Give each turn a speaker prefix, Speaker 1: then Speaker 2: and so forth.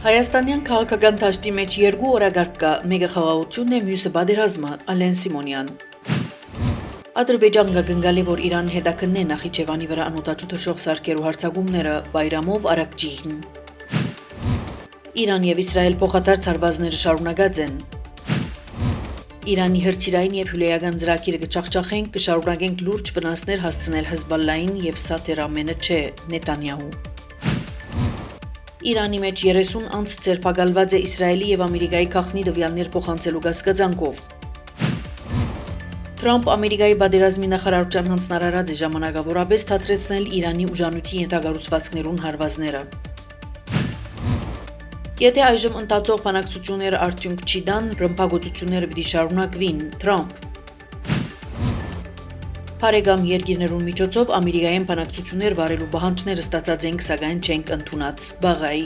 Speaker 1: Հայաստանյան քաղաքական դաշտի մեջ երկու օրագարկ կա, մեկը խաղաղությունն է, մյուսը պատերազմը, Ալեն Սիմոնյան։ Ադրբեջան գնգալի, որ Իրան հետաքննե Նախիջևանի վրա անօդաչու թռչող սարքերու հարձակումները, Բայրամով Արաքջիհին։ Իրան եւ Իսրայել փոխադարձ հարվածները շարունակած են։ Իրանի հրթիռային եւ հյուրեական ծրագիրը կչախչախենք, կշարունակենք լուրջ վնասներ հասցնել Հեզբոլլային եւ սա դեռ ամենը չէ, Նետանյահու։ Իրանի մեջ 30 անց ձերբակալված է Իսրայելի եւ Ամերիկայի քաղտնի տվյալներ փոխանցելու կասկածանքով։ Թրամփ Ամերիկայի պատերազմի նախարարության հանձնարարած է ժամանակավորապես թատրեցնել Իրանի ուժանույթի ենթակառուցվածքներուն հարվածները։ Եթե այժմ ընթացող բանակցությունները արդյունք չի տան, ռմբակոծությունները պիտի շարունակվին, Թրամփ։ Բարեկամ երկիրներուն միջոցով Ամերիկայեն բանակցություններ վարելու պահանջները ստացած ենք, սակայն չենք ընդունած, Բաղայի։